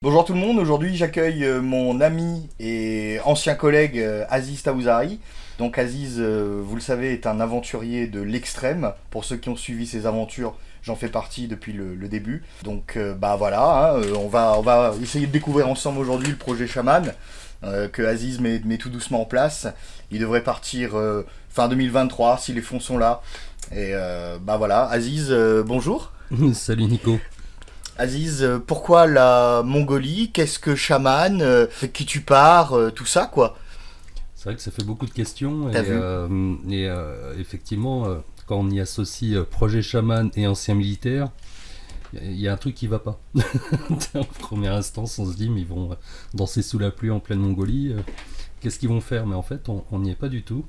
Bonjour tout le monde, aujourd'hui j'accueille mon ami et ancien collègue Aziz Taouzari. Donc Aziz, vous le savez, est un aventurier de l'extrême. Pour ceux qui ont suivi ses aventures, j'en fais partie depuis le début. Donc bah voilà, hein, on va essayer de découvrir ensemble aujourd'hui le projet Shaman que Aziz met tout doucement en place. Il devrait partir fin 2023 si les fonds sont là. Et bah voilà, Aziz, bonjour. Salut Nico. Aziz, pourquoi la Mongolie? Qu'est-ce que chaman? Avec qui tu pars? Tout ça, quoi. C'est vrai que ça fait beaucoup de questions T'as vu? effectivement, quand on y associe projet chaman et ancien militaire, il y a un truc qui va pas. En première instance, on se dit mais ils vont danser sous la pluie en pleine Mongolie. Qu'est-ce qu'ils vont faire? Mais en fait, on n'y est pas du tout.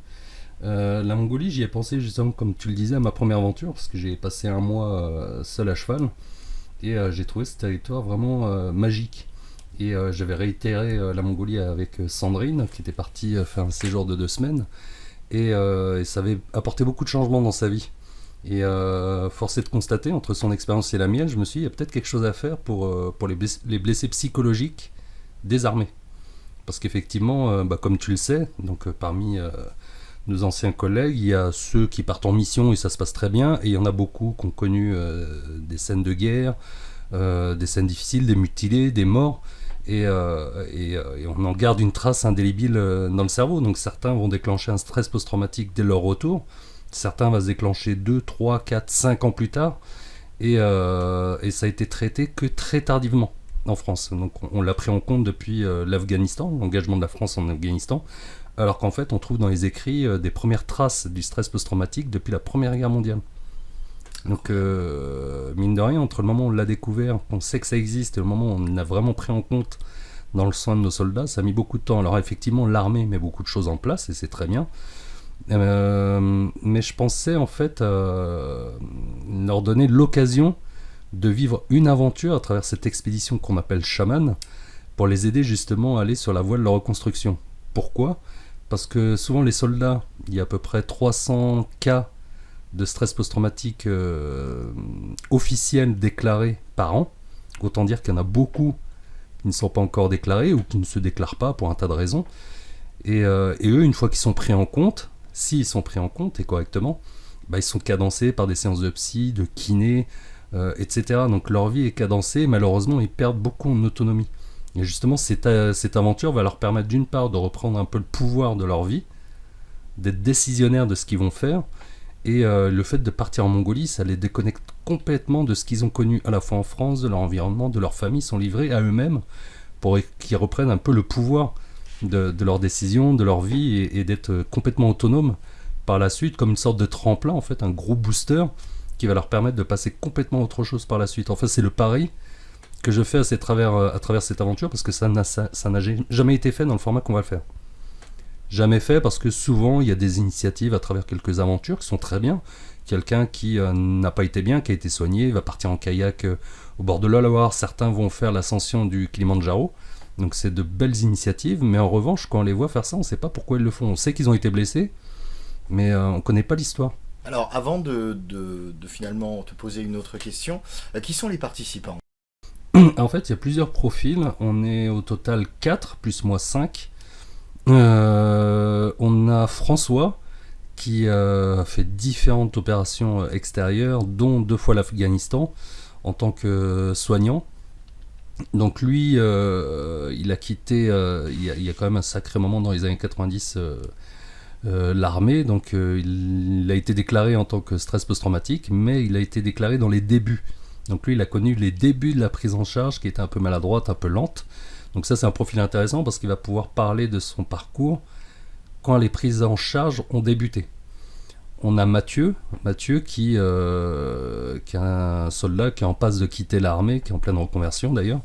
La Mongolie, j'y ai pensé justement, comme tu le disais, à ma première aventure, parce que j'ai passé un mois seul à cheval. Et j'ai trouvé ce territoire vraiment magique. Et j'avais réitéré la Mongolie avec Sandrine, qui était partie faire un séjour de 2 semaines. Et ça avait apporté beaucoup de changements dans sa vie. Et force est de constater, entre son expérience et la mienne, je me suis dit, il y a peut-être quelque chose à faire pour les blessés psychologiques des armées. Parce qu'effectivement, comme tu le sais, donc parmi nos anciens collègues, il y a ceux qui partent en mission et ça se passe très bien, et il y en a beaucoup qui ont connu des scènes de guerre, des scènes difficiles, des mutilés, des morts, et on en garde une trace indélébile dans le cerveau. Donc certains vont déclencher un stress post-traumatique dès leur retour, certains vont se déclencher 2, 3, 4, 5 ans plus tard, et ça a été traité que très tardivement en France. Donc on l'a pris en compte depuis l'Afghanistan, l'engagement de la France en Afghanistan, alors qu'en fait on trouve dans les écrits des premières traces du stress post-traumatique depuis la Première Guerre mondiale. Donc mine de rien, entre le moment où on l'a découvert, qu'on sait que ça existe, et le moment où on l'a vraiment pris en compte dans le soin de nos soldats, ça a mis beaucoup de temps. Alors effectivement, l'armée met beaucoup de choses en place, et c'est très bien. Mais je pensais en fait leur donner l'occasion de vivre une aventure à travers cette expédition qu'on appelle Shaman, pour les aider justement à aller sur la voie de la reconstruction. Pourquoi? Parce que souvent les soldats, il y a à peu près 300 cas de stress post-traumatique officiels déclarés par an. Autant dire qu'il y en a beaucoup qui ne sont pas encore déclarés ou qui ne se déclarent pas pour un tas de raisons. Et eux, une fois qu'ils sont pris en compte, s'ils sont pris en compte et correctement, ils sont cadencés par des séances de psy, de kiné, etc. Donc leur vie est cadencée, malheureusement ils perdent beaucoup en autonomie. Et justement, cette aventure va leur permettre d'une part de reprendre un peu le pouvoir de leur vie, d'être décisionnaires de ce qu'ils vont faire, et le fait de partir en Mongolie, ça les déconnecte complètement de ce qu'ils ont connu à la fois en France, de leur environnement, de leur famille, sont livrés à eux-mêmes pour qu'ils reprennent un peu le pouvoir de leurs décisions, de leur vie, et d'être complètement autonomes par la suite, comme une sorte de tremplin, en fait, un gros booster qui va leur permettre de passer complètement à autre chose par la suite. En fait, c'est le pari que je fais à travers cette aventure, parce que ça n'a jamais été fait dans le format qu'on va le faire. Jamais fait, parce que souvent il y a des initiatives à travers quelques aventures qui sont très bien. Quelqu'un qui n'a pas été bien, qui a été soigné, va partir en kayak au bord de la Loire. Certains vont faire l'ascension du Kilimandjaro. Donc c'est de belles initiatives, mais en revanche, quand on les voit faire ça, on ne sait pas pourquoi ils le font. On sait qu'ils ont été blessés, mais on ne connaît pas l'histoire. Alors, avant de finalement te poser une autre question, qui sont les participants? En fait, il y a plusieurs profils. On est au total 4, plus moi 5. On a François qui a fait différentes opérations extérieures, dont 2 fois l'Afghanistan en tant que soignant. Donc lui, il a quitté, il y a quand même un sacré moment dans les années 90, l'armée. Donc il a été déclaré en tant que stress post-traumatique, mais il a été déclaré dans les débuts. Donc lui, il a connu les débuts de la prise en charge, qui était un peu maladroite, un peu lente. Donc ça, c'est un profil intéressant, parce qu'il va pouvoir parler de son parcours quand les prises en charge ont débuté. On a Mathieu qui est un soldat qui est en passe de quitter l'armée, qui est en pleine reconversion d'ailleurs.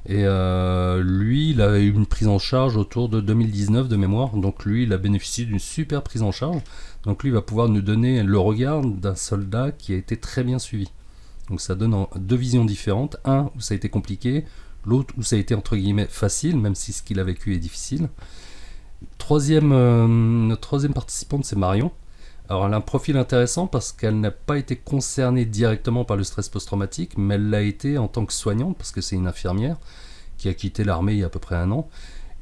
Et lui, il a eu une prise en charge autour de 2019 de mémoire. Donc lui, il a bénéficié d'une super prise en charge. Donc lui, il va pouvoir nous donner le regard d'un soldat qui a été très bien suivi. Donc ça donne 2 visions différentes. Un où ça a été compliqué, l'autre où ça a été entre guillemets facile, même si ce qu'il a vécu est difficile. Notre troisième participante, c'est Marion. Alors elle a un profil intéressant parce qu'elle n'a pas été concernée directement par le stress post-traumatique, mais elle l'a été en tant que soignante, parce que c'est une infirmière qui a quitté l'armée il y a à peu près 1 an.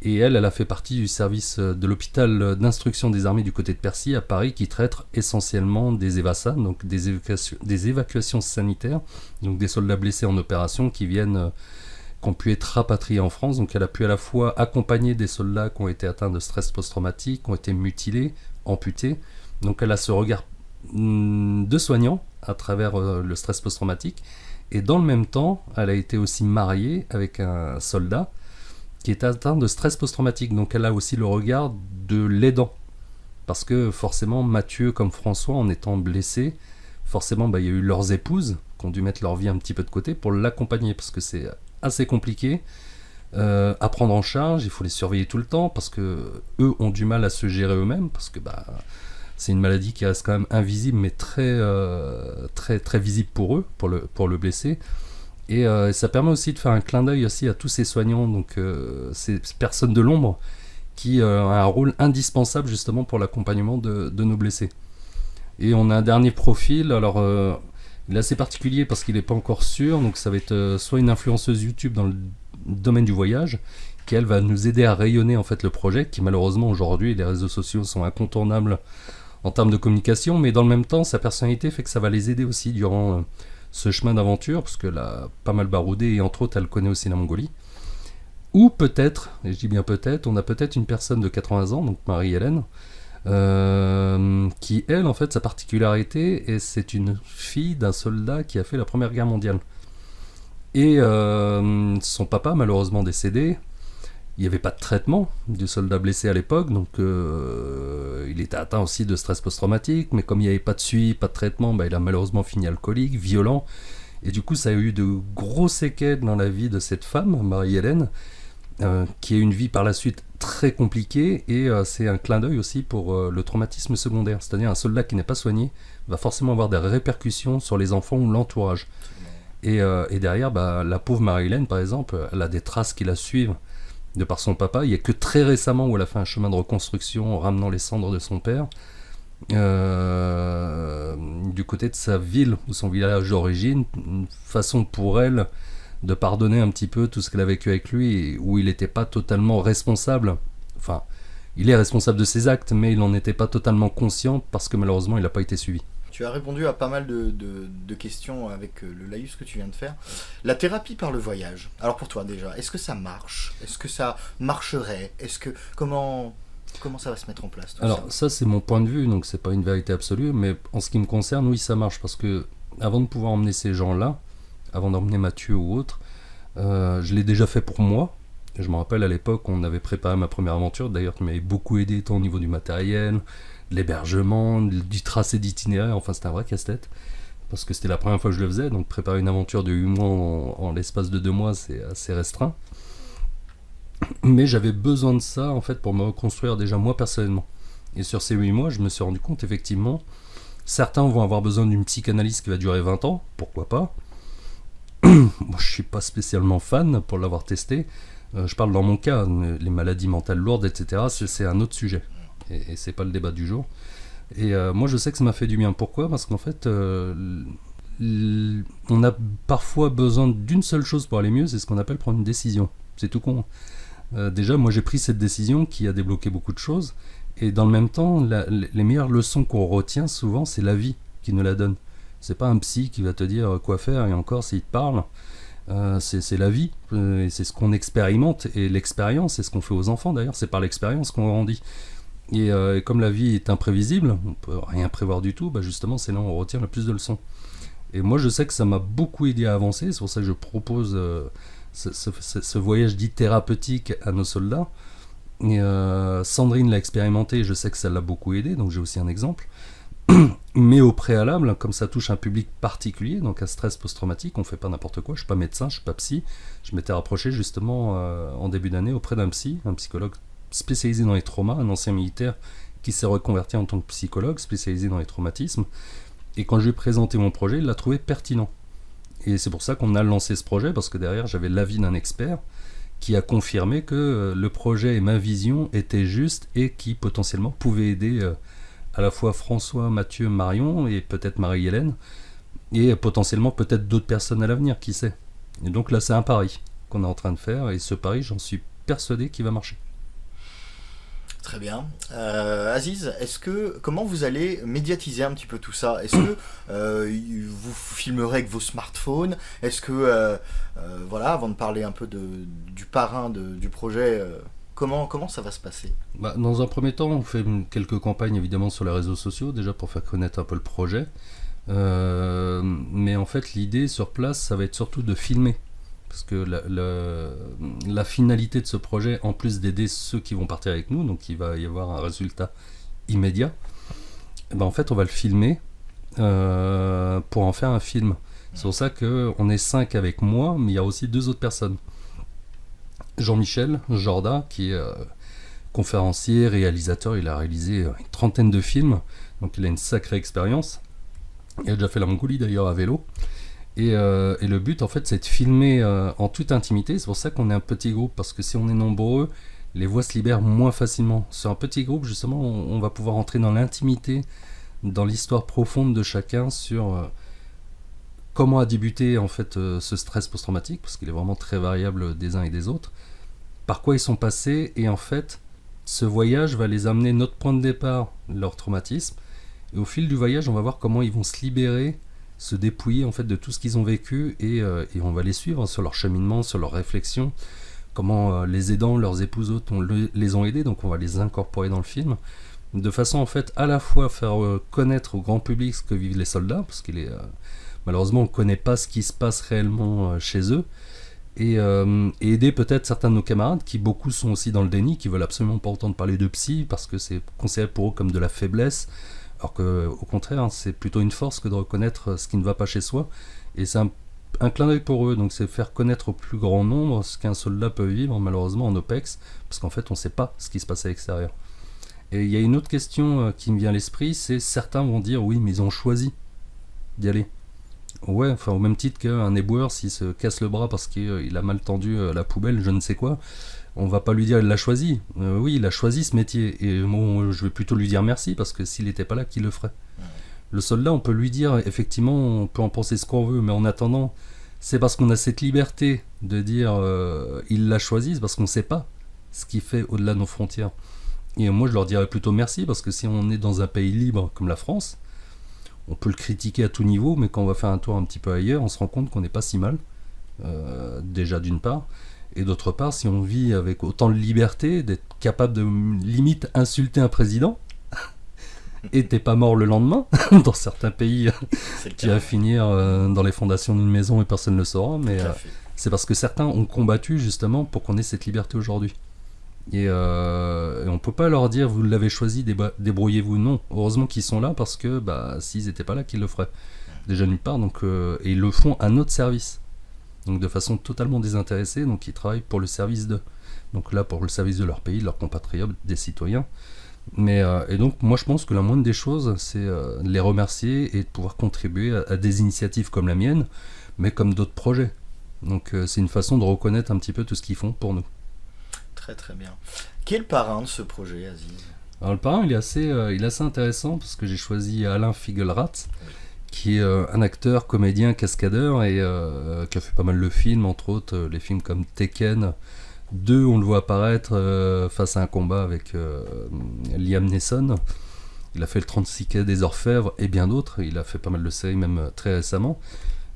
Et elle a fait partie du service de l'hôpital d'instruction des armées du côté de Percy à Paris, qui traite essentiellement des EVASA, donc des évacuations sanitaires, donc des soldats blessés en opération qui ont pu être rapatriés en France. Donc elle a pu à la fois accompagner des soldats qui ont été atteints de stress post-traumatique, qui ont été mutilés, amputés. Donc elle a ce regard de soignant à travers le stress post-traumatique. Et dans le même temps, elle a été aussi mariée avec un soldat qui est atteint de stress post-traumatique. Donc elle a aussi le regard de l'aidant. Parce que forcément, Mathieu comme François, en étant blessés, forcément, il y a eu leurs épouses qui ont dû mettre leur vie un petit peu de côté pour l'accompagner. Parce que c'est assez compliqué à prendre en charge. Il faut les surveiller tout le temps parce que eux ont du mal à se gérer eux-mêmes. Parce que c'est une maladie qui reste quand même invisible, mais très, très, très visible pour eux, pour le blessé. Et ça permet aussi de faire un clin d'œil aussi à tous ces soignants, donc ces personnes de l'ombre qui ont un rôle indispensable justement pour l'accompagnement de nos blessés. Et on a un dernier profil, alors il est assez particulier parce qu'il n'est pas encore sûr, donc ça va être soit une influenceuse YouTube dans le domaine du voyage, qui elle va nous aider à rayonner en fait le projet, qui malheureusement aujourd'hui les réseaux sociaux sont incontournables en termes de communication, mais dans le même temps sa personnalité fait que ça va les aider aussi durant ce chemin d'aventure, parce qu'elle a pas mal baroudé, et entre autres elle connaît aussi la Mongolie. Ou peut-être, et je dis bien peut-être, on a peut-être une personne de 80 ans, donc Marie-Hélène, qui elle en fait sa particularité, et c'est une fille d'un soldat qui a fait la Première Guerre mondiale. Et son papa malheureusement décédé, il n'y avait pas de traitement du soldat blessé à l'époque, donc il était atteint aussi de stress post-traumatique, mais comme il n'y avait pas de suivi, pas de traitement, il a malheureusement fini alcoolique, violent, et du coup ça a eu de gros séquelles dans la vie de cette femme, Marie-Hélène, qui a eu une vie par la suite très compliquée, et c'est un clin d'œil aussi pour le traumatisme secondaire, c'est-à-dire un soldat qui n'est pas soigné va forcément avoir des répercussions sur les enfants ou l'entourage. Et derrière, la pauvre Marie-Hélène par exemple, elle a des traces qui la suivent de par son papa. Il n'y a que très récemment où elle a fait un chemin de reconstruction en ramenant les cendres de son père du côté de sa ville ou son village d'origine, une façon pour elle de pardonner un petit peu tout ce qu'elle a vécu avec lui, et où il n'était pas totalement responsable, enfin il est responsable de ses actes, mais il n'en était pas totalement conscient parce que malheureusement il n'a pas été suivi. Tu as répondu à pas mal de questions avec le laïus que tu viens de faire. La thérapie par le voyage, alors pour toi déjà, est-ce que ça marche ? Est-ce que ça marcherait ? Comment ça va se mettre en place ? Alors ça c'est mon point de vue, donc c'est pas une vérité absolue, mais en ce qui me concerne, oui ça marche, parce que avant de pouvoir emmener ces gens-là, avant d'emmener Mathieu ou autre, je l'ai déjà fait pour moi. Je me rappelle à l'époque, on avait préparé ma première aventure, d'ailleurs tu m'avais beaucoup aidé tant au niveau du matériel, de l'hébergement, du tracé d'itinéraire, enfin c'était un vrai casse-tête, parce que c'était la première fois que je le faisais, donc préparer une aventure de 8 mois en l'espace de 2 mois, c'est assez restreint. Mais j'avais besoin de ça en fait pour me reconstruire déjà moi personnellement. Et sur ces 8 mois, je me suis rendu compte effectivement, certains vont avoir besoin d'une psychanalyse qui va durer 20 ans, pourquoi pas. Moi je suis pas spécialement fan pour l'avoir testé. Je parle dans mon cas, les maladies mentales lourdes, etc., c'est un autre sujet. Et c'est pas le débat du jour. Et moi je sais que ça m'a fait du bien. Pourquoi ? Parce qu'en fait, on a parfois besoin d'une seule chose pour aller mieux, c'est ce qu'on appelle prendre une décision. C'est tout con. Déjà, moi j'ai pris cette décision qui a débloqué beaucoup de choses. Et dans le même temps, les meilleures leçons qu'on retient souvent, c'est la vie qui nous la donne. C'est pas un psy qui va te dire quoi faire, et encore s'il te parle. C'est la vie, et c'est ce qu'on expérimente, et l'expérience, c'est ce qu'on fait aux enfants d'ailleurs, c'est par l'expérience qu'on grandit. Et comme la vie est imprévisible, on peut rien prévoir du tout, justement c'est là où on retient le plus de leçons. Et moi je sais que ça m'a beaucoup aidé à avancer, c'est pour ça que je propose ce voyage dit thérapeutique à nos soldats. Et Sandrine l'a expérimenté, je sais que ça l'a beaucoup aidé, donc j'ai aussi un exemple. Mais au préalable, comme ça touche un public particulier, donc un stress post-traumatique, on fait pas n'importe quoi, je suis pas médecin, je suis pas psy, je m'étais rapproché justement en début d'année auprès d'un psy, un psychologue spécialisé dans les traumas, un ancien militaire qui s'est reconverti en tant que psychologue spécialisé dans les traumatismes, et quand je lui ai présenté mon projet, il l'a trouvé pertinent. Et c'est pour ça qu'on a lancé ce projet, parce que derrière j'avais l'avis d'un expert qui a confirmé que le projet et ma vision étaient justes et qui potentiellement pouvaient aider à la fois François, Mathieu, Marion et peut-être Marie-Hélène, et potentiellement peut-être d'autres personnes à l'avenir, qui sait. Et donc là c'est un pari. qu'on est en train de faire, et ce pari, j'en suis persuadé qu'il va marcher. Très bien. Aziz, comment vous allez médiatiser un petit peu tout ça? Est-ce que vous filmerez avec vos smartphones? Est-ce que, voilà, avant de parler un peu du parrain du projet, comment ça va se passer? Bah, dans un premier temps, on fait quelques campagnes évidemment sur les réseaux sociaux, déjà pour faire connaître un peu le projet. Mais en fait, l'idée sur place, ça va être surtout de filmer. Parce que la finalité de ce projet, en plus d'aider ceux qui vont partir avec nous, donc il va y avoir un résultat immédiat, et ben en fait, on va le filmer pour en faire un film. C'est pour ça qu'on est 5 avec moi, mais il y a aussi 2 autres personnes. Jean-Michel Jorda, qui est conférencier, réalisateur, il a réalisé une 30aine de films, donc il a une sacrée expérience. Il a déjà fait la Mongolie d'ailleurs à vélo. Et le but, en fait, c'est de filmer en toute intimité. C'est pour ça qu'on est un petit groupe, parce que si on est nombreux, les voix se libèrent moins facilement. Sur un petit groupe, justement, on va pouvoir entrer dans l'intimité, dans l'histoire profonde de chacun sur comment a débuté en fait ce stress post-traumatique, parce qu'il est vraiment très variable des uns et des autres. Par quoi ils sont passés, et en fait, ce voyage va les amener notre point de départ, leur traumatisme. Et au fil du voyage, on va voir comment ils vont se libérer, se dépouiller en fait de tout ce qu'ils ont vécu, et on va les suivre sur leur cheminement, sur leurs réflexions, comment les aidants, leurs épouses autres les ont aidés, donc on va les incorporer dans le film, de façon en fait à la fois faire connaître au grand public ce que vivent les soldats, parce qu'il est malheureusement on ne connaît pas ce qui se passe réellement chez eux, et aider peut-être certains de nos camarades qui beaucoup sont aussi dans le déni, qui veulent absolument pas entendre parler de psy parce que c'est considéré pour eux comme de la faiblesse. Alors qu'au contraire, c'est plutôt une force que de reconnaître ce qui ne va pas chez soi. Et c'est un clin d'œil pour eux. Donc c'est faire connaître au plus grand nombre ce qu'un soldat peut vivre, malheureusement, en OPEX. Parce qu'en fait, on ne sait pas ce qui se passe à l'extérieur. Et il y a une autre question qui me vient à l'esprit, c'est certains vont dire, oui, mais ils ont choisi d'y aller. Ouais, enfin au même titre qu'un éboueur, s'il se casse le bras parce qu'il a mal tendu la poubelle, je ne sais quoi, on va pas lui dire il l'a choisi. Oui, il a choisi ce métier. Et bon, je vais plutôt lui dire merci, parce que s'il n'était pas là, qui le ferait? Le soldat, on peut lui dire, effectivement, on peut en penser ce qu'on veut, mais en attendant, c'est parce qu'on a cette liberté de dire il l'a choisi, c'est parce qu'on ne sait pas ce qu'il fait au-delà de nos frontières. Et moi, je leur dirais plutôt merci, parce que si on est dans un pays libre comme la France, on peut le critiquer à tout niveau, mais quand on va faire un tour un petit peu ailleurs, on se rend compte qu'on n'est pas si mal, déjà d'une part. Et d'autre part, si on vit avec autant de liberté, d'être capable de limite insulter un président, et t'es pas mort le lendemain, dans certains pays, tu vas finir dans les fondations d'une maison et personne ne le saura, mais c'est parce que certains ont combattu justement pour qu'on ait cette liberté aujourd'hui. Et on peut pas leur dire vous l'avez choisi, débrouillez-vous. Non, heureusement qu'ils sont là, parce que s'ils n'étaient pas là, qu'ils le feraient déjà nulle part. Donc, et ils le font à notre service. Donc de façon totalement désintéressée, donc ils travaillent pour le service d'eux. Donc là, pour le service de leur pays, de leurs compatriotes, des citoyens. Mais, et donc moi je pense que la moindre des choses, c'est de les remercier et de pouvoir contribuer à des initiatives comme la mienne, mais comme d'autres projets. Donc c'est une façon de reconnaître un petit peu tout ce qu'ils font pour nous. Très très bien. Qui est le parrain de ce projet, Aziz? Alors le parrain, il est assez intéressant, parce que j'ai choisi Alain Figelrath, qui est un acteur, comédien, cascadeur, et qui a fait pas mal de films, entre autres les films comme Tekken 2, on le voit apparaître face à un combat avec Liam Neeson. Il a fait le 36 quai des Orfèvres et bien d'autres. Il a fait pas mal de séries, même très récemment.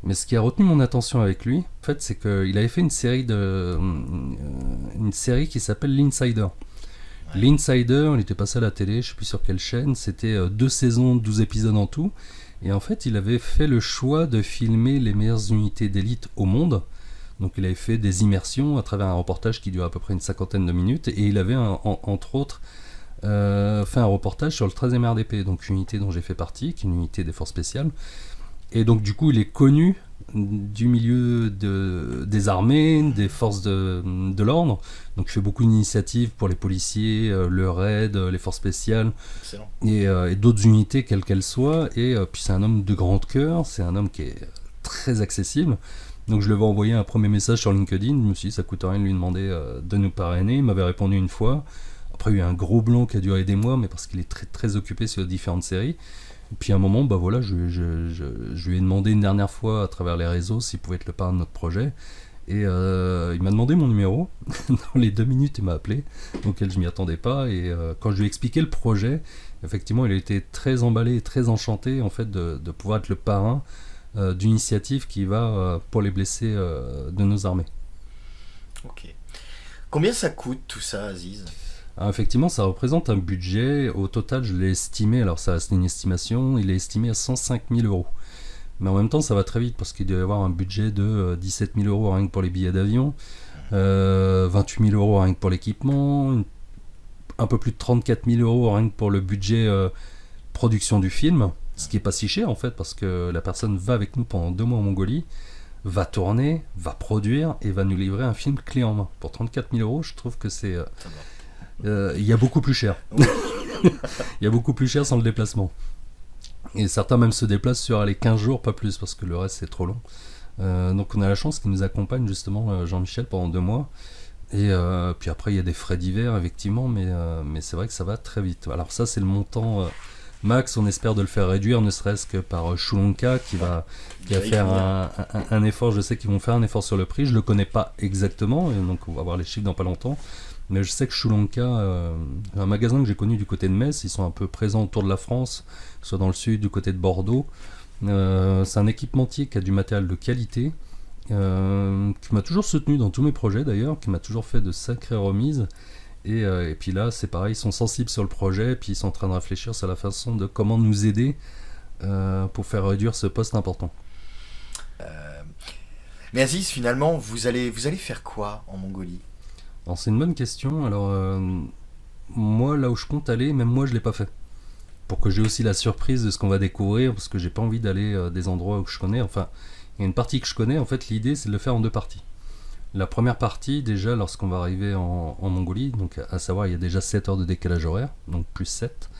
Mais ce qui a retenu mon attention avec lui, en fait, c'est qu'il avait fait une série qui s'appelle L'Insider. Ouais. L'Insider, il était passé à la télé, je sais plus sur quelle chaîne. C'était 2 saisons, 12 épisodes en tout. Et en fait, il avait fait le choix de filmer les meilleures unités d'élite au monde. Donc il avait fait des immersions à travers un reportage qui dure à peu près une 50aine de minutes. Et il avait, entre autres, fait un reportage sur le 13e RDP, donc une unité dont j'ai fait partie, qui est une unité des forces spéciales. Et donc du coup, il est connu du milieu des armées, des forces de l'ordre. Donc il fait beaucoup d'initiatives pour les policiers, le RAID, les forces spéciales et d'autres unités, quelles qu'elles soient. Et puis c'est un homme de grand cœur, c'est un homme qui est très accessible. Donc je lui avais envoyé un premier message sur LinkedIn, je me suis dit ça coûte rien de lui demander de nous parrainer. Il m'avait répondu une fois. Après il y a eu un gros blanc qui a duré des mois, mais parce qu'il est très, très occupé sur différentes séries. Et puis à un moment, je lui ai demandé une dernière fois à travers les réseaux s'il pouvait être le parrain de notre projet. Et il m'a demandé mon numéro. Dans les 2 minutes, il m'a appelé, auquel je m'y attendais pas. Et quand je lui ai expliqué le projet, effectivement, il a été très emballé et très enchanté en fait de pouvoir être le parrain d'une initiative qui va pour les blessés de nos armées. Ok. Combien ça coûte tout ça, Aziz? Alors, effectivement, ça représente un budget. Au total, je l'ai estimé, alors ça c'est une estimation, il est estimé à 105 000 euros. Mais en même temps, ça va très vite parce qu'il doit y avoir un budget de 17 000 euros rien que pour les billets d'avion, 28 000 euros rien que pour l'équipement, un peu plus de 34 000 euros rien que pour le budget production du film, ce qui est pas si cher en fait parce que la personne va avec nous pendant 2 mois en Mongolie, va tourner, va produire et va nous livrer un film clé en main. Pour 34 000 euros, je trouve que c'est... il y a beaucoup plus cher. Il y a beaucoup plus cher sans le déplacement. Et certains même se déplacent sur les 15 jours, pas plus, parce que le reste c'est trop long. Donc on a la chance qu'il nous accompagne justement Jean-Michel pendant 2 mois. Et puis après il y a des frais divers effectivement, mais c'est vrai que ça va très vite. Alors ça c'est le montant max, on espère de le faire réduire, ne serait-ce que par Shulonka qui va faire un effort. Je sais qu'ils vont faire un effort sur le prix, je le connais pas exactement, et donc on va voir les chiffres dans pas longtemps. Mais je sais que Shulonka, un magasin que j'ai connu du côté de Metz, ils sont un peu présents autour de la France, soit dans le sud, du côté de Bordeaux. C'est un équipementier qui a du matériel de qualité, qui m'a toujours soutenu dans tous mes projets d'ailleurs, qui m'a toujours fait de sacrées remises. Et puis là, c'est pareil, ils sont sensibles sur le projet, puis ils sont en train de réfléchir sur la façon de comment nous aider pour faire réduire ce poste important. Mais Aziz, finalement, vous allez faire quoi en Mongolie? Alors c'est une bonne question. Alors moi, là où je compte aller, même moi je l'ai pas fait. Pour que j'ai aussi la surprise de ce qu'on va découvrir, parce que j'ai pas envie d'aller des endroits où je connais. Enfin, il y a une partie que je connais. En fait, l'idée c'est de le faire en 2 parties. La première partie, déjà, lorsqu'on va arriver en Mongolie, donc à savoir, il y a déjà 7 heures de décalage horaire, donc plus 7.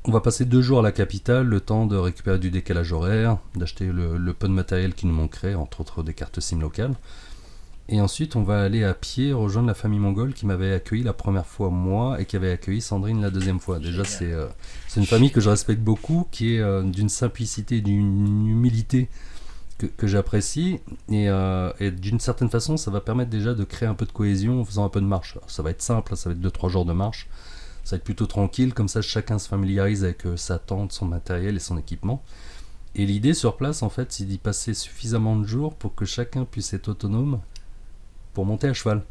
On va passer 2 jours à la capitale, le temps de récupérer du décalage horaire, d'acheter le peu de matériel qui nous manquerait, entre autres des cartes SIM locales. Et ensuite, on va aller à pied rejoindre la famille mongole qui m'avait accueilli la première fois, moi, et qui avait accueilli Sandrine la deuxième fois. Déjà, c'est une famille que je respecte beaucoup, qui est d'une simplicité, d'une humilité que j'apprécie. Et d'une certaine façon, ça va permettre déjà de créer un peu de cohésion en faisant un peu de marche. Alors, ça va être simple, ça va être 2-3 jours de marche. Ça va être plutôt tranquille, comme ça chacun se familiarise avec sa tente, son matériel et son équipement. Et l'idée sur place, en fait, c'est d'y passer suffisamment de jours pour que chacun puisse être autonome pour monter à cheval.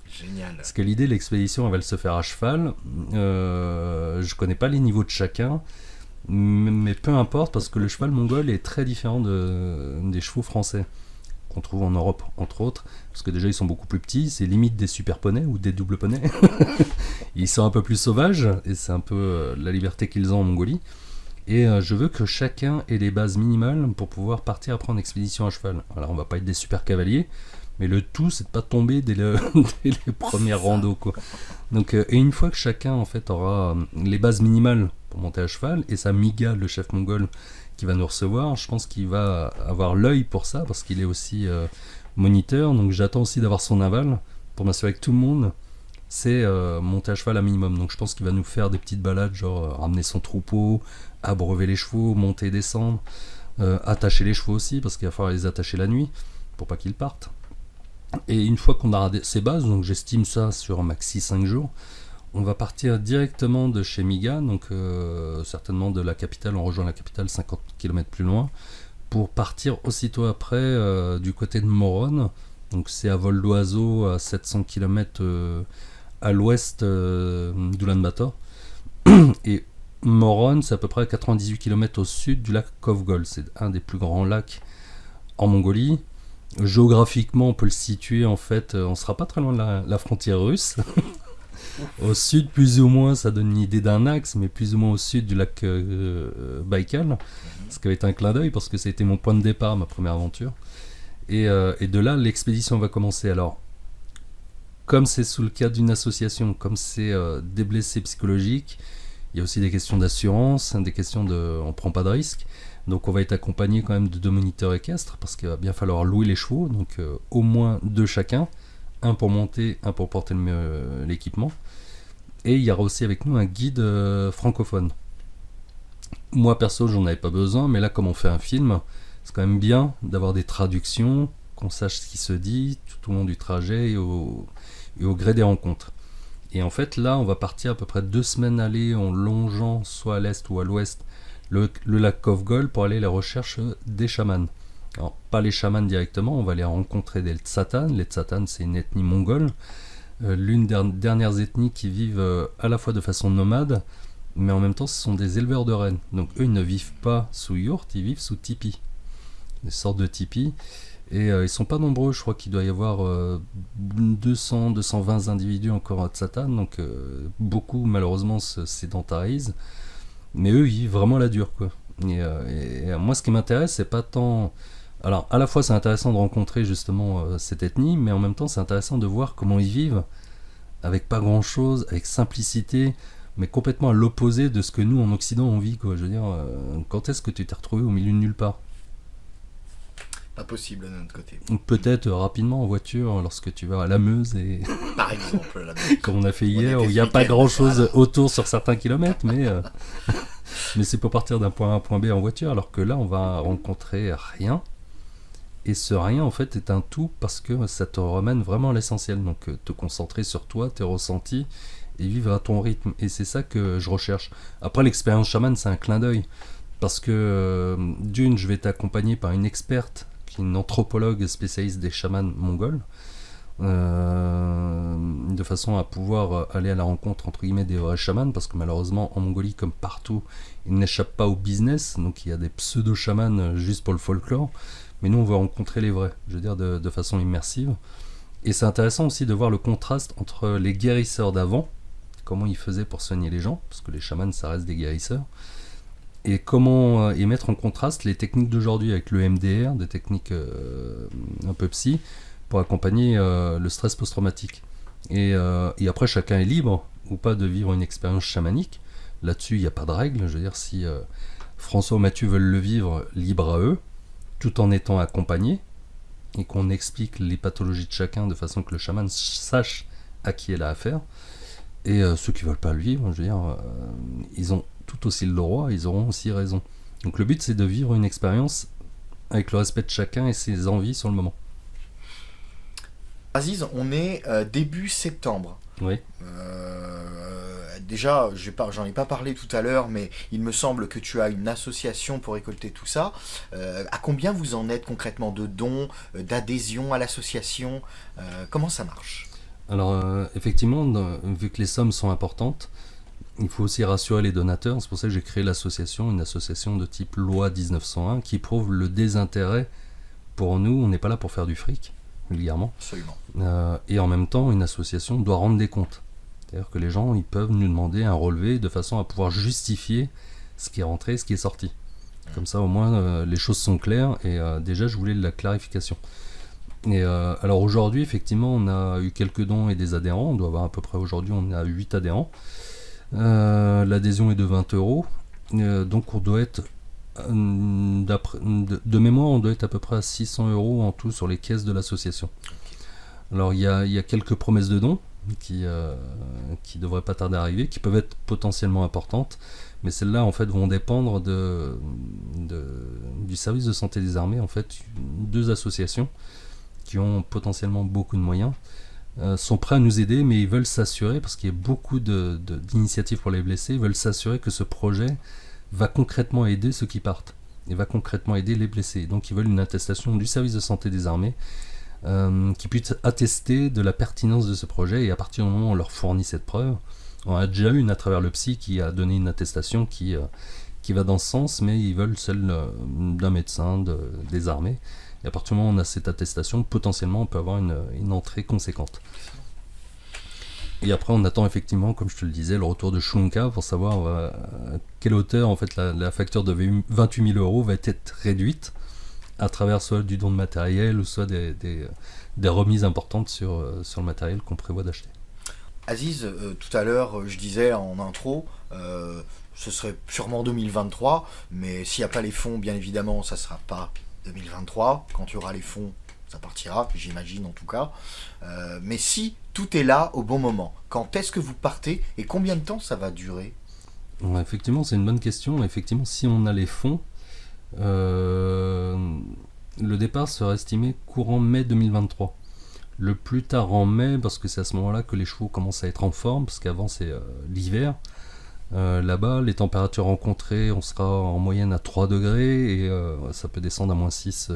Génial. Parce que l'idée de l'expédition, elle va se faire à cheval. Je connais pas les niveaux de chacun, mais peu importe, parce que le cheval mongol est très différent des chevaux français qu'on trouve en Europe, entre autres, parce que déjà ils sont beaucoup plus petits, c'est limite des super poneys ou des doubles poneys. Ils sont un peu plus sauvages, et c'est un peu la liberté qu'ils ont en Mongolie. Et je veux que chacun ait les bases minimales pour pouvoir partir après en expédition à cheval. Alors on va pas être des super cavaliers, mais le tout c'est de pas tomber dès les premières randos quoi. Donc et une fois que chacun en fait aura les bases minimales pour monter à cheval, et sa Miga, le chef mongol qui va nous recevoir, je pense qu'il va avoir l'œil pour ça parce qu'il est aussi moniteur. Donc j'attends aussi d'avoir son aval pour m'assurer que tout le monde sait monter à cheval à minimum. Donc je pense qu'il va nous faire des petites balades, genre ramener son troupeau, abreuver les chevaux, monter et descendre, attacher les chevaux aussi parce qu'il va falloir les attacher la nuit pour pas qu'ils partent. Et une fois qu'on aura ces bases, donc j'estime ça sur un maxi 5 jours, on va partir directement de chez Miga, donc certainement de la capitale, on rejoint la capitale 50 km plus loin, pour partir aussitôt après du côté de Moron. Donc c'est à vol d'oiseau à 700 km à l'ouest d'Ulan-Bator. Et Moron, c'est à peu près à 98 km au sud du lac Kovgol. C'est un des plus grands lacs en Mongolie. Géographiquement, on peut le situer en fait, on sera pas très loin de la frontière russe. Au sud, plus ou moins, ça donne une idée d'un axe, mais plus ou moins au sud du lac Baïkal, ce qui va être un clin d'œil parce que ça a été mon point de départ, ma première aventure. Et de là, l'expédition va commencer. Alors, comme c'est sous le cadre d'une association, comme c'est des blessés psychologiques, il y a aussi des questions d'assurance, des questions de, on prend pas de risques. Donc on va être accompagné quand même de 2 moniteurs équestres parce qu'il va bien falloir louer les chevaux, donc au moins 2 chacun, un pour monter, un pour porter l'équipement. Et il y aura aussi avec nous un guide francophone. Moi perso j'en avais pas besoin, mais là comme on fait un film, c'est quand même bien d'avoir des traductions qu'on sache ce qui se dit tout au long du trajet et au gré des rencontres. Et en fait, là, on va partir à peu près 2 semaines aller en longeant soit à l'est ou à l'ouest le lac Kofgol pour aller à la recherche des chamans. Alors, pas les chamans directement, on va aller rencontrer des Tsatan. Les Tsatan, c'est une ethnie mongole, l'une des dernières ethnies qui vivent à la fois de façon nomade, mais en même temps, ce sont des éleveurs de rennes. Donc, eux, ils ne vivent pas sous yourte, ils vivent sous tipi, des sortes de tipi. Et ils sont pas nombreux, je crois qu'il doit y avoir 200-220 individus encore à Tsatan, donc beaucoup malheureusement se sédentarisent. Mais eux, ils vivent vraiment la dure, quoi. Et moi, ce qui m'intéresse, c'est pas tant. Alors, à la fois, c'est intéressant de rencontrer justement cette ethnie, mais en même temps, c'est intéressant de voir comment ils vivent avec pas grand chose, avec simplicité, mais complètement à l'opposé de ce que nous en Occident on vit, quoi. Je veux dire, quand est-ce que tu t'es retrouvé au milieu de nulle part? Pas possible de notre côté. Peut-être rapidement en voiture lorsque tu vas à la Meuse et Par exemple, comme on a fait hier où il n'y a pas grand chose autour sur certains kilomètres, mais c'est pour partir d'un point A à un point B en voiture, alors que là on va rencontrer rien, et ce rien en fait est un tout parce que ça te ramène vraiment à l'essentiel, donc te concentrer sur toi, tes ressentis et vivre à ton rythme, et c'est ça que je recherche. Après, l'expérience chaman, c'est un clin d'œil parce que d'une, je vais t'accompagner par une experte, une anthropologue spécialiste des chamans mongols, de façon à pouvoir aller à la rencontre entre guillemets des vrais chamans, parce que malheureusement en Mongolie comme partout ils n'échappent pas au business, donc il y a des pseudo-chamans juste pour le folklore, mais nous on veut rencontrer les vrais, je veux dire de façon immersive. Et c'est intéressant aussi de voir le contraste entre les guérisseurs d'avant, comment ils faisaient pour soigner les gens, parce que les chamans ça reste des guérisseurs, et comment et mettre en contraste les techniques d'aujourd'hui avec le MDR, des techniques un peu psy, pour accompagner le stress post-traumatique. Et après, chacun est libre ou pas de vivre une expérience chamanique. Là-dessus, il n'y a pas de règle. Je veux dire, si François ou Mathieu veulent le vivre, libre à eux, tout en étant accompagnés, et qu'on explique les pathologies de chacun de façon que le chaman sache à qui il a affaire. Et ceux qui ne veulent pas le vivre, je veux dire, ils ont tout aussi le droit, ils auront aussi raison. Donc le but, c'est de vivre une expérience avec le respect de chacun et ses envies sur le moment. Aziz, on est début septembre. Oui. Déjà, j'en ai pas parlé tout à l'heure, mais il me semble que tu as une association pour récolter tout ça. À combien vous en êtes concrètement de dons, d'adhésion à l'association? Comment ça marche? Alors, effectivement, vu que les sommes sont importantes, il faut aussi rassurer les donateurs. C'est pour ça que j'ai créé l'association, une association de type loi 1901, qui prouve le désintérêt pour nous. On n'est pas là pour faire du fric, vulgairement. Absolument. Et en même temps, une association doit rendre des comptes. C'est-à-dire que les gens, ils peuvent nous demander un relevé de façon à pouvoir justifier ce qui est rentré et ce qui est sorti. Comme ça, au moins, les choses sont claires. Et déjà, je voulais de la clarification. Et alors aujourd'hui, effectivement, on a eu quelques dons et des adhérents. On doit avoir à peu près, aujourd'hui, on a 8 adhérents. L'adhésion est de 20 euros. Donc on doit être, de mémoire, on doit être à peu près à 600 euros en tout sur les caisses de l'association. Alors il y a quelques promesses de dons qui devraient pas tarder à arriver, qui peuvent être potentiellement importantes, mais celles-là en fait vont dépendre du service de santé des armées, en fait, 2 associations qui ont potentiellement beaucoup de moyens, sont prêts à nous aider, mais ils veulent s'assurer, parce qu'il y a beaucoup d'initiatives pour les blessés, ils veulent s'assurer que ce projet va concrètement aider ceux qui partent, et va concrètement aider les blessés. Donc ils veulent une attestation du service de santé des armées, qui puisse attester de la pertinence de ce projet, et à partir du moment où on leur fournit cette preuve, on a déjà une à travers le psy qui a donné une attestation qui va dans ce sens, mais ils veulent celle d'un médecin des armées. Et à partir du moment où on a cette attestation, potentiellement on peut avoir une entrée conséquente. Et après on attend effectivement, comme je te le disais, le retour de Shunka pour savoir à quelle hauteur en fait la facture de 28 000 euros va être réduite à travers soit du don de matériel ou soit des remises importantes sur le matériel qu'on prévoit d'acheter. Aziz, tout à l'heure je disais en intro, ce serait sûrement 2023, mais s'il n'y a pas les fonds, bien évidemment ça ne sera pas 2023, quand il y aura les fonds, ça partira, j'imagine en tout cas. Mais si tout est là au bon moment, quand est-ce que vous partez et combien de temps ça va durer? Ouais, effectivement, c'est une bonne question. Effectivement, si on a les fonds, Le départ serait estimé courant mai 2023. Le plus tard en mai, parce que c'est à ce moment-là que les chevaux commencent à être en forme, parce qu'avant c'est l'hiver. Là-bas, les températures rencontrées, on sera en moyenne à 3 degrés et ça peut descendre à moins 6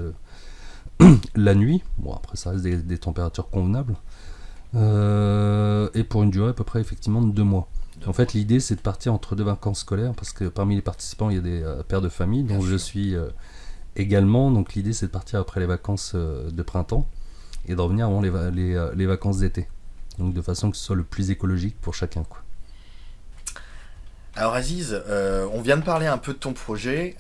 la nuit. Bon, après, ça reste des températures convenables. Et pour une durée à peu près effectivement de 2 mois. En fait, l'idée c'est de partir entre 2 vacances scolaires parce que parmi les participants, il y a des pères de famille, dont je suis également. Donc l'idée c'est de partir après les vacances de printemps et de revenir avant les vacances d'été. Donc de façon que ce soit le plus écologique pour chacun, quoi. Alors Aziz, on vient de parler un peu de ton projet.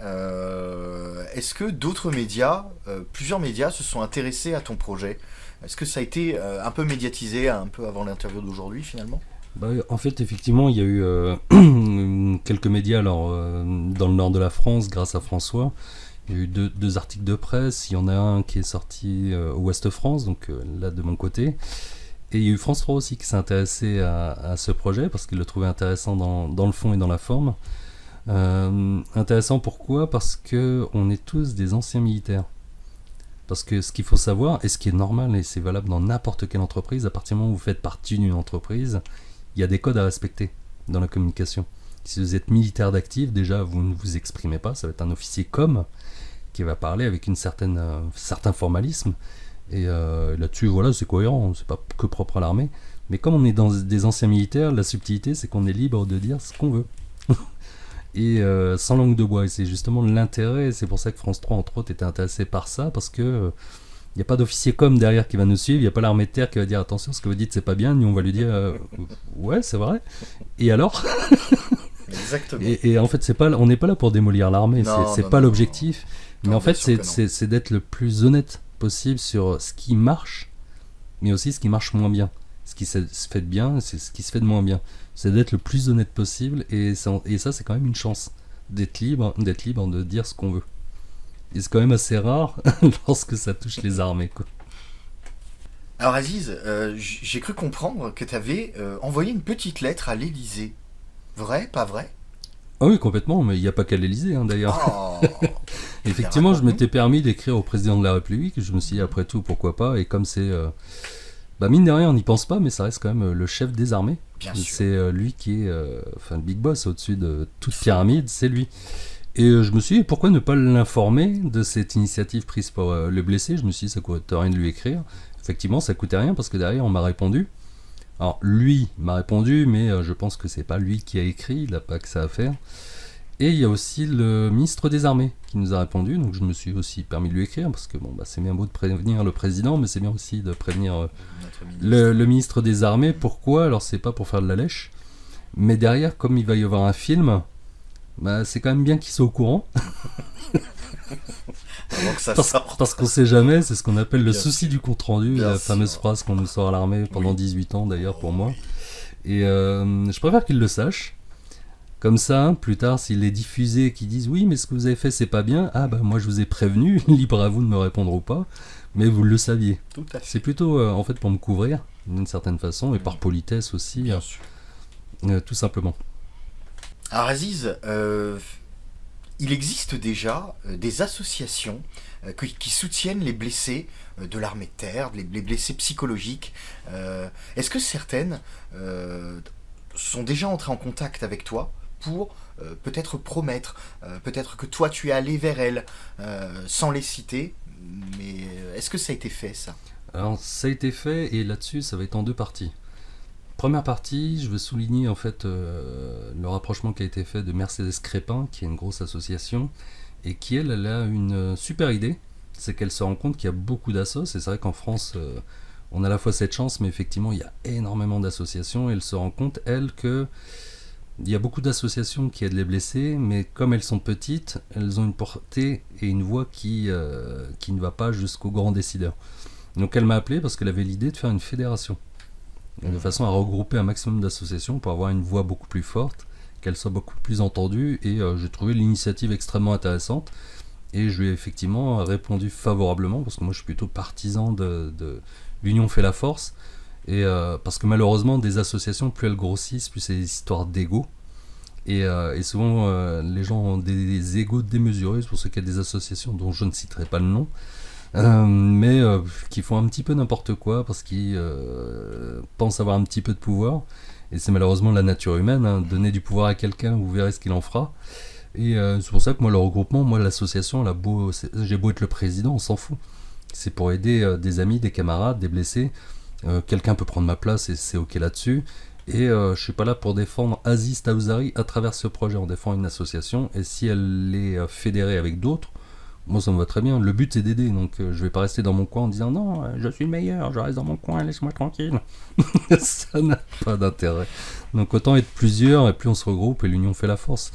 Est-ce que d'autres médias, plusieurs médias, se sont intéressés à ton projet? Est-ce que ça a été un peu médiatisé un peu avant l'interview d'aujourd'hui finalement? Bah, en fait, effectivement, il y a eu quelques médias alors, dans le nord de la France, grâce à François. Il y a eu deux articles de presse. Il y en a un qui est sorti au Ouest France, donc là de mon côté. Et il y a eu France 3 aussi qui s'est intéressé à ce projet parce qu'il le trouvait intéressant dans le fond et dans la forme. Intéressant pourquoi? Parce qu'on est tous des anciens militaires. Parce que ce qu'il faut savoir, et ce qui est normal, et c'est valable dans n'importe quelle entreprise, à partir du moment où vous faites partie d'une entreprise, il y a des codes à respecter dans la communication. Si vous êtes militaire d'actif, déjà vous ne vous exprimez pas, ça va être un officier com qui va parler avec certain formalisme. Et là-dessus, voilà, c'est cohérent, c'est pas que propre à l'armée. Mais comme on est dans des anciens militaires, la subtilité, c'est qu'on est libre de dire ce qu'on veut. Et sans langue de bois. Et c'est justement l'intérêt, c'est pour ça que France 3, entre autres, était intéressé par ça, parce que il n'y a pas d'officier com derrière qui va nous suivre, il n'y a pas l'armée de terre qui va dire attention, ce que vous dites, c'est pas bien. Nous, on va lui dire ouais, c'est vrai. Et alors? Exactement. Et en fait, on n'est pas là pour démolir l'armée, c'est pas l'objectif. Mais en fait, c'est d'être le plus honnête possible sur ce qui marche, mais aussi ce qui marche moins bien. Ce qui se fait de bien, c'est ce qui se fait de moins bien. C'est d'être le plus honnête possible, et ça, c'est quand même une chance. D'être libre de dire ce qu'on veut. Et c'est quand même assez rare lorsque ça touche les armées, quoi. Alors Aziz, j'ai cru comprendre que tu avais envoyé une petite lettre à l'Élysée. Vrai, pas vrai? Ah oui, complètement, mais il n'y a pas qu'à l'Élysée, hein, d'ailleurs. Oh, Effectivement, je m'étais permis d'écrire au président de la République, je me suis dit, après tout, pourquoi pas, et comme c'est... mine de rien, on n'y pense pas, mais ça reste quand même le chef des armées. bien sûr. C'est lui qui est le big boss au-dessus de toute pyramide, c'est lui. Et je me suis dit, pourquoi ne pas l'informer de cette initiative prise pour le blessé? Je me suis dit, ça coûte rien de lui écrire. Effectivement, ça coûtait rien, parce que derrière, on m'a répondu. Alors, lui m'a répondu, mais je pense que c'est pas lui qui a écrit, il n'a pas que ça à faire. Et il y a aussi le ministre des Armées qui nous a répondu, donc je me suis aussi permis de lui écrire, parce que c'est bien beau de prévenir le président, mais c'est bien aussi de prévenir le ministre des Armées. Pourquoi? Alors c'est pas pour faire de la lèche, mais derrière, comme il va y avoir un film, c'est quand même bien qu'il soit au courant. Avant que ça sorte. Parce qu'on sait jamais, c'est ce qu'on appelle le Bien souci sûr. du compte-rendu, Bien la fameuse sûr. phrase qu'on nous sort à l'armée pendant 18 ans d'ailleurs pour moi. Et je préfère qu'il le sache. Comme ça, plus tard, s'il est diffusé, qu'ils disent oui, mais ce que vous avez fait, c'est pas bien. Ah moi je vous ai prévenu, libre à vous de me répondre ou pas, mais vous le saviez. Tout à fait. C'est plutôt en fait pour me couvrir d'une certaine façon et par politesse aussi, Bien sûr. tout simplement. Alors Aziz, il existe déjà des associations qui soutiennent les blessés de l'armée de terre, les blessés psychologiques. Est-ce que certaines sont déjà entrées en contact avec toi pour peut-être promettre, peut-être que toi tu es allé vers elles, sans les citer, mais est-ce que ça a été fait ça? Alors ça a été fait et là-dessus ça va être en 2 parties. Première partie, je veux souligner en fait le rapprochement qui a été fait de Mercedes Crépin, qui est une grosse association, et qui elle a une super idée, c'est qu'elle se rend compte qu'il y a beaucoup d'assos, et c'est vrai qu'en France on a à la fois cette chance, mais effectivement il y a énormément d'associations, et elle se rend compte elle que il y a beaucoup d'associations qui aident les blessés, mais comme elles sont petites, elles ont une portée et une voix qui ne va pas jusqu'aux grands décideurs. Donc elle m'a appelé parce qu'elle avait l'idée de faire une fédération, de façon à regrouper un maximum d'associations pour avoir une voix beaucoup plus forte, qu'elle soit beaucoup plus entendue, et j'ai trouvé l'initiative extrêmement intéressante, et je lui ai effectivement répondu favorablement, parce que moi je suis plutôt partisan de l'union fait la force, et parce que malheureusement des associations, plus elles grossissent, plus c'est des histoires d'ego, et souvent les gens ont des égos démesurés, c'est pour ça qu'il y a des associations dont je ne citerai pas le nom, mais qui font un petit peu n'importe quoi parce qu'ils pensent avoir un petit peu de pouvoir. Et c'est malheureusement la nature humaine, hein. Donner du pouvoir à quelqu'un, vous verrez ce qu'il en fera. Et c'est pour ça que moi, le regroupement, moi, l'association, j'ai beau être le président, on s'en fout. C'est pour aider des amis, des camarades, des blessés. Quelqu'un peut prendre ma place et c'est ok là-dessus. Et je suis pas là pour défendre Aziz Taouzari à travers ce projet. On défend une association et si elle est fédérée avec d'autres, moi ça me va très bien. Le but c'est d'aider, donc je vais pas rester dans mon coin en disant non, je suis le meilleur, je reste dans mon coin, laisse-moi tranquille. Ça n'a pas d'intérêt. Donc autant être plusieurs et plus on se regroupe et l'union fait la force.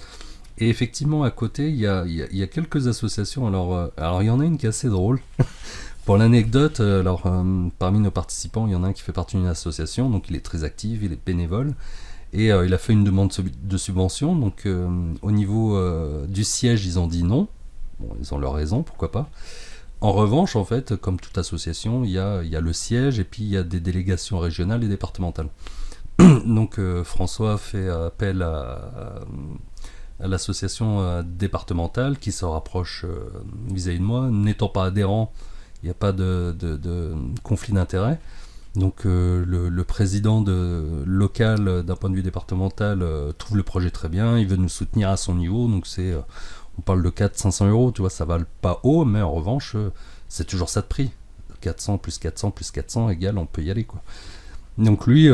Et effectivement à côté il y a quelques associations. Alors il y en a une qui est assez drôle. Pour l'anecdote, parmi nos participants, il y en a un qui fait partie d'une association, donc il est très actif, il est bénévole, et il a fait une demande de subvention, donc au niveau du siège, ils ont dit non, bon, ils ont leur raison, pourquoi pas. En revanche, en fait, comme toute association, il y a le siège, et puis il y a des délégations régionales et départementales. Donc François fait appel à l'association départementale qui se rapproche vis-à-vis de moi, n'étant pas adhérent. Il n'y a pas de conflit d'intérêt. Donc le président local d'un point de vue départemental trouve le projet très bien, il veut nous soutenir à son niveau, donc on parle de 400-500 euros, tu vois, ça va pas haut, mais en revanche, c'est toujours ça de prix. 400 plus 400 plus 400 égale, on peut y aller, quoi. Donc lui,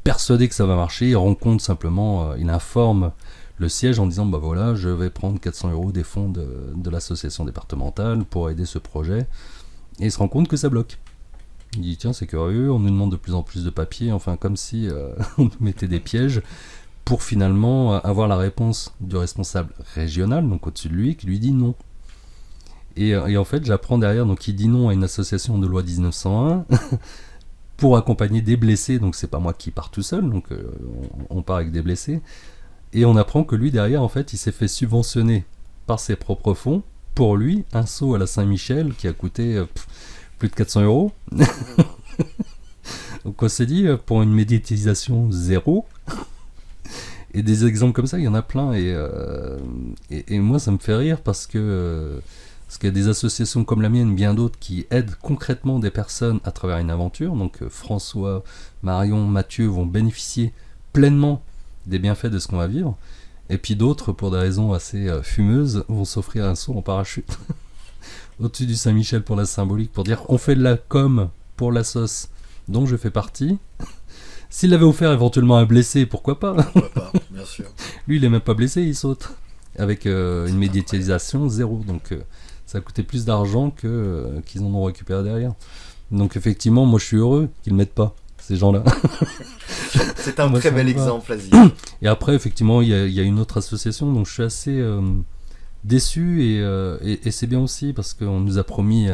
persuadé que ça va marcher, il rencontre simplement, il informe le siège en disant, bah voilà, je vais prendre 400 euros des fonds de l'association départementale pour aider ce projet. Et il se rend compte que ça bloque. Il dit tiens c'est curieux, on nous demande de plus en plus de papiers, enfin comme si on nous mettait des pièges pour finalement avoir la réponse du responsable régional, donc au-dessus de lui, qui lui dit non. Et en fait j'apprends derrière, donc il dit non à une association de loi 1901 pour accompagner des blessés, donc c'est pas moi qui pars tout seul, donc on part avec des blessés. Et on apprend que lui derrière en fait il s'est fait subventionner par ses propres fonds. Pour lui, un saut à la Saint-Michel qui a coûté plus de 400 euros. Donc on s'est dit, pour une médiatisation zéro, et des exemples comme ça, il y en a plein. Et moi, ça me fait rire parce qu'il y a des associations comme la mienne, bien d'autres, qui aident concrètement des personnes à travers une aventure. Donc François, Marion, Mathieu vont bénéficier pleinement des bienfaits de ce qu'on va vivre. Et puis d'autres, pour des raisons assez fumeuses, vont s'offrir un saut en parachute au-dessus du Saint-Michel pour la symbolique, pour dire on fait de la com pour la sauce dont je fais partie. S'il l'avait offert éventuellement à un blessé, pourquoi pas. Pourquoi pas, bien sûr. Lui, il est même pas blessé, il saute. Avec une médiatisation zéro. Donc ça a coûté plus d'argent qu'ils en ont récupéré derrière. Donc effectivement, moi je suis heureux qu'ils ne mettent pas ces gens-là. C'est un très bel exemple, Aziz. Et après, effectivement, il y a une autre association, donc je suis assez déçu et c'est bien aussi parce qu'on nous a promis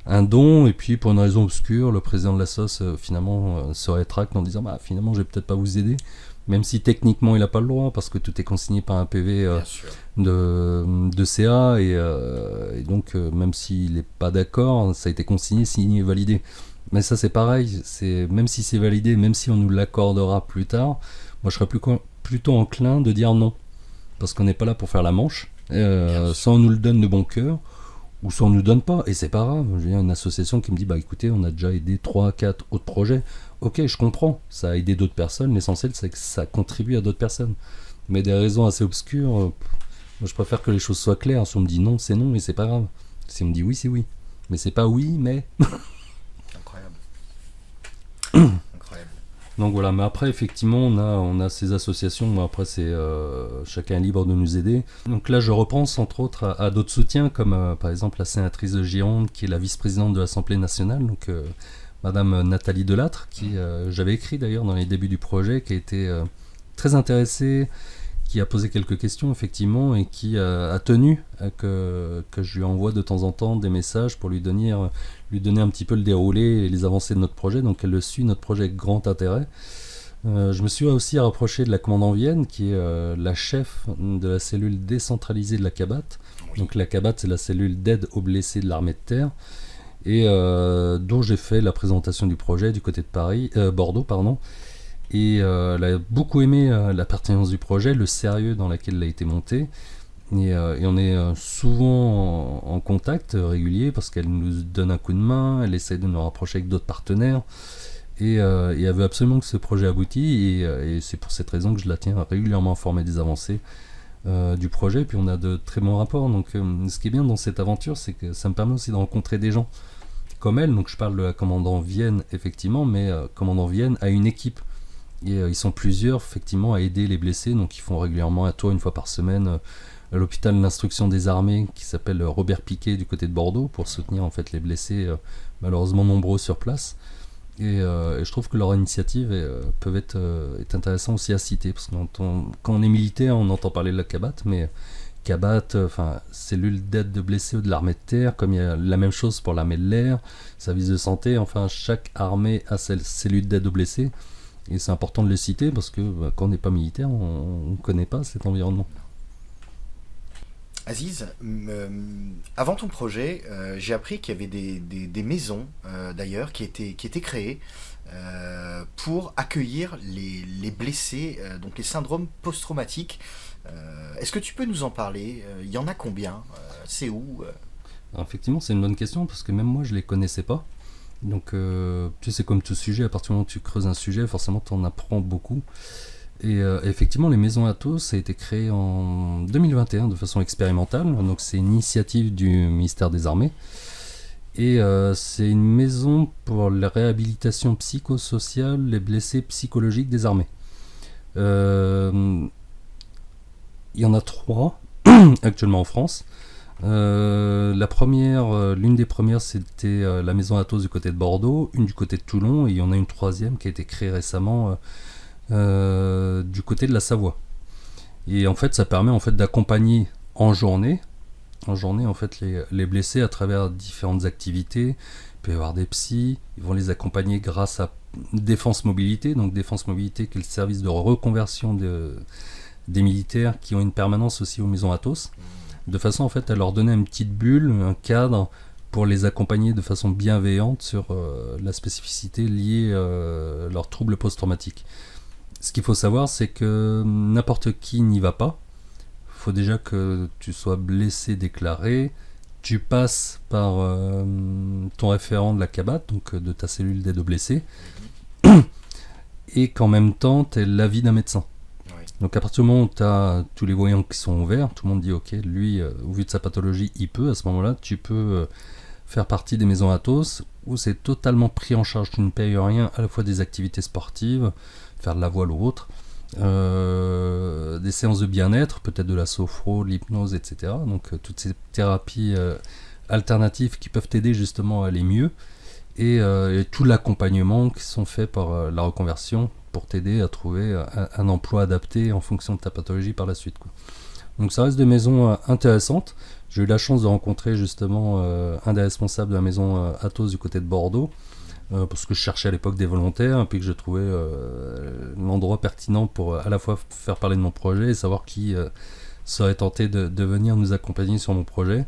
un don et puis pour une raison obscure, le président de la SOS finalement se rétracte en disant bah finalement je vais peut-être pas vous aider, même si techniquement il n'a pas le droit parce que tout est consigné par un PV de CA et donc même s'il n'est pas d'accord, ça a été consigné, signé et validé. Mais ça c'est pareil, même si c'est validé, même si on nous l'accordera plus tard, moi je serais plutôt enclin de dire non. Parce qu'on n'est pas là pour faire la manche, soit on nous le donne de bon cœur, ou soit on ne nous donne pas, et c'est pas grave. J'ai une association qui me dit, bah écoutez, on a déjà aidé 3-4 autres projets, ok je comprends, ça a aidé d'autres personnes, l'essentiel c'est que ça contribue à d'autres personnes. Mais des raisons assez obscures, moi je préfère que les choses soient claires, si on me dit non c'est non, et c'est pas grave. Si on me dit oui c'est oui, mais c'est pas oui mais... Incroyable. Donc voilà, mais après effectivement on a ces associations, mais après c'est chacun est libre de nous aider. Donc là je repense entre autres à d'autres soutiens comme par exemple la sénatrice de Gironde qui est la vice-présidente de l'Assemblée nationale, donc Madame Nathalie Delattre, qui j'avais écrit d'ailleurs dans les débuts du projet, qui a été très intéressée, qui a posé quelques questions effectivement et qui a tenu que je lui envoie de temps en temps des messages pour lui donner un petit peu le déroulé et les avancées de notre projet. Donc elle le suit, notre projet, avec grand intérêt. Je me suis aussi rapproché de la commandant Vienne, qui est la chef de la cellule décentralisée de la CABAT. Oui. Donc la CABAT, c'est la cellule d'aide aux blessés de l'armée de terre, et dont j'ai fait la présentation du projet du côté de Bordeaux. Et elle a beaucoup aimé la pertinence du projet, le sérieux dans lequel il a été monté. Et on est souvent en contact régulier parce qu'elle nous donne un coup de main, elle essaie de nous rapprocher avec d'autres partenaires. Et elle veut absolument que ce projet aboutisse. Et c'est pour cette raison que je la tiens régulièrement informée des avancées du projet. Et puis on a de très bons rapports. Donc ce qui est bien dans cette aventure, c'est que ça me permet aussi de rencontrer des gens comme elle. Donc je parle de la commandant Vienne, effectivement, mais commandant Vienne a une équipe. Et ils sont plusieurs, effectivement, à aider les blessés. Donc ils font régulièrement un tour une fois par semaine à l'hôpital d'instruction des armées qui s'appelle Robert Piquet du côté de Bordeaux pour soutenir en fait les blessés malheureusement nombreux sur place. Et je trouve que leur initiative est intéressante aussi à citer parce que quand on est militaire on entend parler de la CABAT, mais CABAT, cellule d'aide de blessés de l'armée de terre, comme il y a la même chose pour l'armée de l'air, service de santé, enfin chaque armée a sa cellule d'aide aux blessés et c'est important de le citer parce que quand on n'est pas militaire on ne connaît pas cet environnement. Aziz, avant ton projet, j'ai appris qu'il y avait des maisons, d'ailleurs, qui étaient créées pour accueillir les blessés, donc les syndromes post-traumatiques. Est-ce que tu peux nous en parler? Il y en a combien? C'est où? Alors, effectivement, c'est une bonne question parce que même moi, je les connaissais pas. Donc, tu sais, c'est comme tout sujet, à partir du moment où tu creuses un sujet, forcément, tu en apprends beaucoup. Et effectivement, les maisons Athos, ça a été créé en 2021 de façon expérimentale. Donc, c'est une initiative du ministère des Armées. Et c'est une maison pour la réhabilitation psychosociale des blessés psychologiques des armées. Il y en a 3 actuellement en France. La première, l'une des premières, c'était la maison Athos du côté de Bordeaux, une du côté de Toulon, et il y en a une troisième qui a été créée récemment du côté de la Savoie. Et en fait, ça permet en fait d'accompagner en journée en fait les blessés à travers différentes activités. Il peut y avoir des psys, ils vont les accompagner grâce à Défense Mobilité, donc Défense Mobilité qui est le service de reconversion des militaires qui ont une permanence aussi aux maisons Athos, de façon en fait à leur donner une petite bulle, un cadre pour les accompagner de façon bienveillante sur la spécificité liée à leurs troubles post-traumatiques. Ce qu'il faut savoir, c'est que n'importe qui n'y va pas. Il faut déjà que tu sois blessé déclaré, tu passes par ton référent de la CABAT, donc de ta cellule d'aide aux blessés, et qu'en même temps, tu aies l'avis d'un médecin. Oui. Donc à partir du moment où tu as tous les voyants qui sont ouverts, tout le monde dit ok, lui, au vu de sa pathologie, il peut, à ce moment-là, tu peux faire partie des maisons Athos, où c'est totalement pris en charge, tu ne payes rien, à la fois des activités sportives, faire de la voile ou autre, des séances de bien-être, peut-être de la sophro, de l'hypnose, etc. Donc toutes ces thérapies alternatives qui peuvent t'aider justement à aller mieux, et tout l'accompagnement qui sont faits par la reconversion pour t'aider à trouver un emploi adapté en fonction de ta pathologie par la suite, quoi. Donc ça reste des maisons intéressantes. J'ai eu la chance de rencontrer justement un des responsables de la maison Athos du côté de Bordeaux, parce que je cherchais à l'époque des volontaires et puis que je trouvais l'endroit pertinent pour à la fois faire parler de mon projet et savoir qui serait tenté de venir nous accompagner sur mon projet.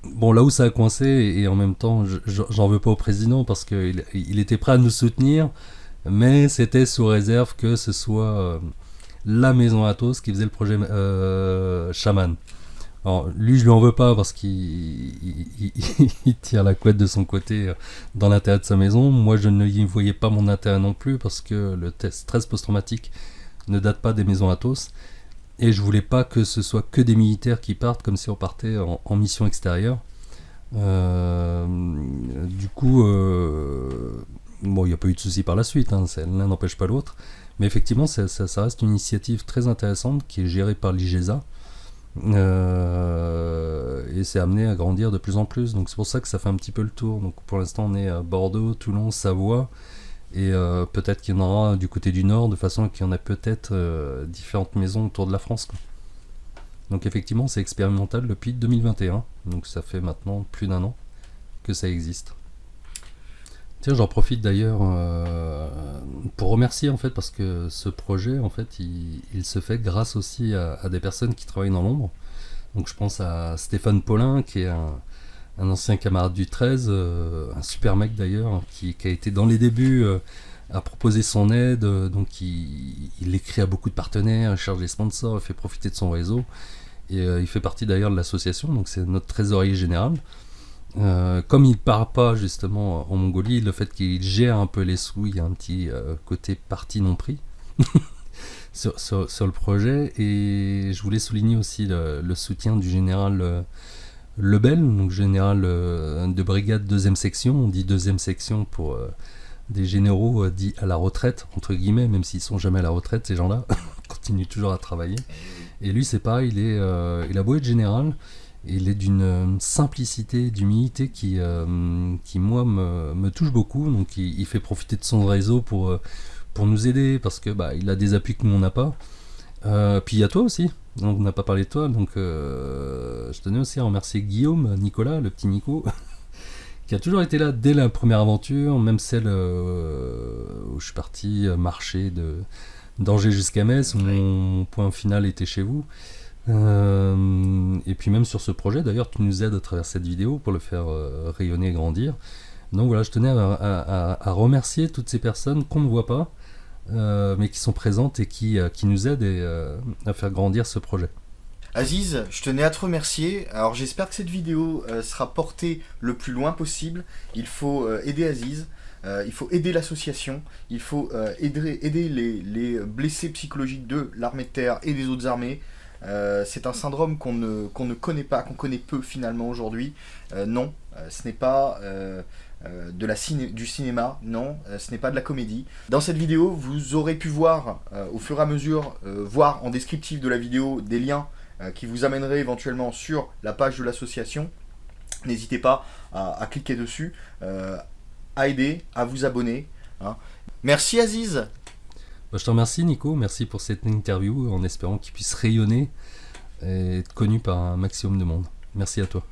Bon, là où ça a coincé, et en même temps j'en veux pas au président parce qu'il était prêt à nous soutenir, mais c'était sous réserve que ce soit la maison Athos qui faisait le projet Chaman. Alors, lui, je lui en veux pas parce qu'il tire la couette de son côté dans l'intérêt de sa maison. Moi, je ne y voyais pas mon intérêt non plus parce que le stress post-traumatique ne date pas des maisons Athos. Et je voulais pas que ce soit que des militaires qui partent comme si on partait en mission extérieure. Du coup, bon, il n'y a pas eu de soucis par la suite, hein, l'un n'empêche pas l'autre. Mais effectivement, ça reste une initiative très intéressante qui est gérée par l'IGESA. Et c'est amené à grandir de plus en plus, donc c'est pour ça que ça fait un petit peu le tour. Donc pour l'instant on est à Bordeaux, Toulon, Savoie, et peut-être qu'il y en aura du côté du nord, de façon qu'il y en a peut-être différentes maisons autour de la France, quoi. Donc effectivement c'est expérimental depuis 2021, donc ça fait maintenant plus d'1 an que ça existe. Tiens, j'en profite d'ailleurs pour remercier en fait, parce que ce projet en fait il se fait grâce aussi à des personnes qui travaillent dans l'ombre. Donc je pense à Stéphane Paulin qui est un ancien camarade du 13, un super mec d'ailleurs, qui a été dans les débuts à proposer son aide, donc il écrit à beaucoup de partenaires, il cherche des sponsors, il fait profiter de son réseau. Et il fait partie d'ailleurs de l'association, donc c'est notre trésorier général. Comme il ne part pas justement en Mongolie, le fait qu'il gère un peu les sous, il y a un petit côté parti non pris sur le projet. Et je voulais souligner aussi le soutien du général Lebel, donc général de brigade 2e section. On dit 2e section pour des généraux dits à la retraite, entre guillemets, même s'ils sont jamais à la retraite, ces gens-là continuent toujours à travailler. Et lui, c'est pareil, il a beau être général, il est d'une simplicité, d'humilité qui moi, me touche beaucoup. Donc, il fait profiter de son réseau pour nous aider, parce que il a des appuis que nous, on n'a pas. Puis il y a toi aussi, donc on n'a pas parlé de toi, donc je tenais aussi à remercier Guillaume, Nicolas, le petit Nico, qui a toujours été là dès la première aventure, même celle où je suis parti marcher d'Angers jusqu'à Metz, où mon point final était chez vous. Et puis même sur ce projet, d'ailleurs, tu nous aides à travers cette vidéo pour le faire rayonner et grandir. Donc voilà, je tenais à remercier toutes ces personnes qu'on ne voit pas, mais qui sont présentes et qui nous aident à faire grandir ce projet. Aziz, je tenais à te remercier. Alors j'espère que cette vidéo sera portée le plus loin possible. Il faut aider Aziz, il faut aider l'association, il faut aider les blessés psychologiques de l'armée de terre et des autres armées. C'est un syndrome qu'on ne connaît pas, qu'on connaît peu finalement aujourd'hui. Non, ce n'est pas du cinéma, non, ce n'est pas de la comédie. Dans cette vidéo, vous aurez pu voir au fur et à mesure, voir en descriptif de la vidéo des liens qui vous amèneraient éventuellement sur la page de l'association. N'hésitez pas à cliquer dessus, à aider, à vous abonner. Hein. Merci Aziz. Je te remercie Nico, merci pour cette interview en espérant qu'il puisse rayonner et être connu par un maximum de monde. Merci à toi.